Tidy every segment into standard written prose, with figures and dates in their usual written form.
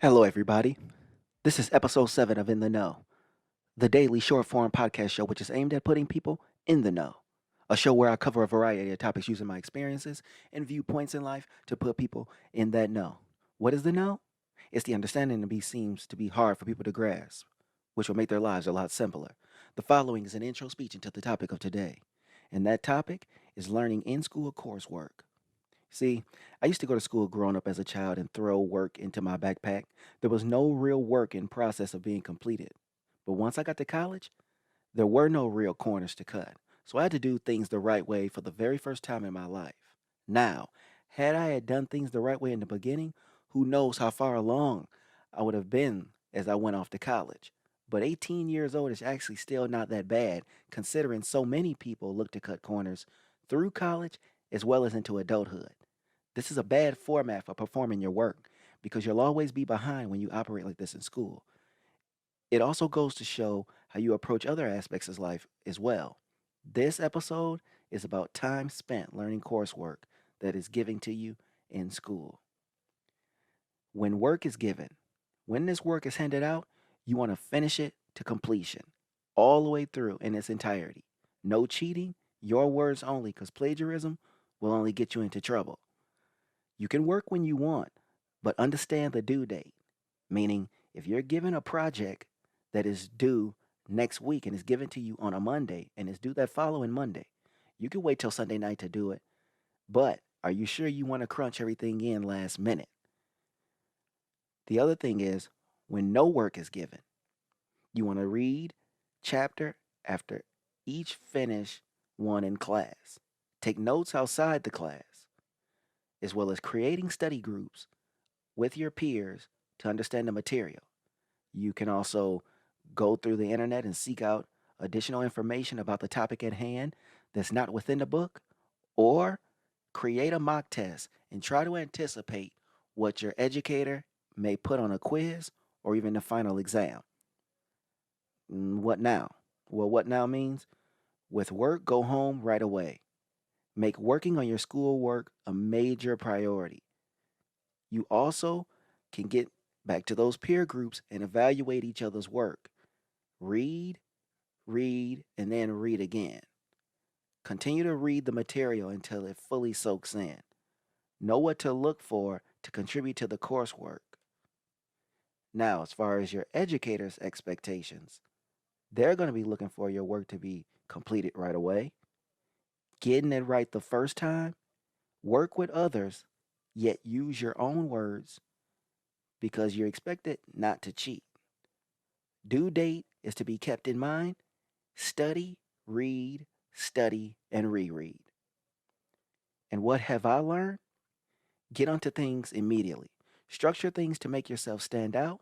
Hello, everybody. This is episode 7 of In the Know, the daily short form podcast show which is aimed at putting people in the know. A show where I cover a variety of topics using my experiences and viewpoints in life to put people in that know. What is the know? It's the understanding that seems to be hard for people to grasp, which will make their lives a lot simpler. The following is an intro speech into the topic of today, and that topic is learning in school coursework. See, I used to go to school growing up as a child and throw work into my backpack. There was no real work in process of being completed. But once I got to college, there were no real corners to cut. So I had to do things the right way for the very first time in my life. Now, had I had done things the right way in the beginning, who knows how far along I would have been as I went off to college. But 18 years old is actually still not that bad, considering so many people look to cut corners through college as well as into adulthood. This is a bad format for performing your work because you'll always be behind when you operate like this in school. It also goes to show how you approach other aspects of life as well. This episode is about time spent learning coursework that is given to you in school. When work is given, when this work is handed out, you want to finish it to completion, all the way through in its entirety. No cheating, your words only, because plagiarism will only get you into trouble. You can work when you want, but understand the due date. Meaning, if you're given a project that is due next week and is given to you on a Monday and is due that following Monday, you can wait till Sunday night to do it. But are you sure you want to crunch everything in last minute? The other thing is, when no work is given, you want to read chapter after each finish one in class. Take notes outside the class, as well as creating study groups with your peers to understand the material. You can also go through the internet and seek out additional information about the topic at hand that's not within the book, or create a mock test and try to anticipate what your educator may put on a quiz or even the final exam. What now? Well, what now means with work, go home right away. Make working on your schoolwork a major priority. You also can get back to those peer groups and evaluate each other's work. Read, read, and then read again. Continue to read the material until it fully soaks in. Know what to look for to contribute to the coursework. Now, as far as your educator's expectations, they're going to be looking for your work to be completed right away, getting it right the first time, work with others, yet use your own words because you're expected not to cheat. Due date is to be kept in mind. Study, read, study, and reread. And what have I learned? Get onto things immediately. Structure things to make yourself stand out.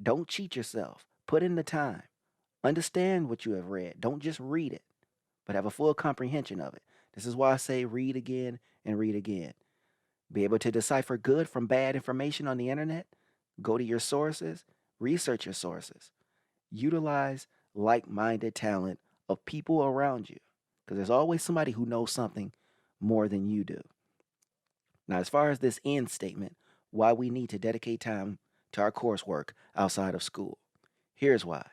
Don't cheat yourself. Put in the time. Understand what you have read. Don't just read it, but have a full comprehension of it. This is why I say read again and read again. Be able to decipher good from bad information on the internet. Go to your sources, research your sources. Utilize like minded talent of people around you because there's always somebody who knows something more than you do. Now, as far as this end statement, why we need to dedicate time to our coursework outside of school, here's why.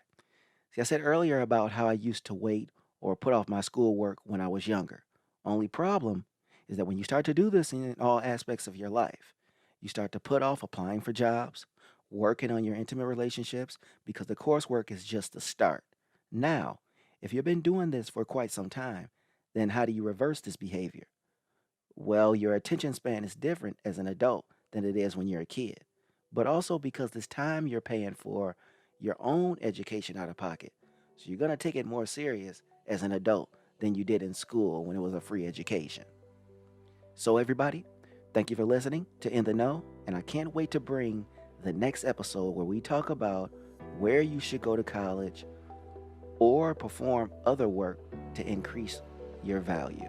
See, I said earlier about how I used to wait or put off my schoolwork when I was younger. Only problem is that when you start to do this in all aspects of your life, you start to put off applying for jobs, working on your intimate relationships, because the coursework is just the start. Now, if you've been doing this for quite some time, then how do you reverse this behavior? Well, your attention span is different as an adult than it is when you're a kid, but also because this time you're paying for your own education out of pocket. So you're going to take it more serious as an adult than you did in school when it was a free education. So, everybody, thank you for listening to In the Know, and I can't wait to bring the next episode where we talk about where you should go to college or perform other work to increase your value.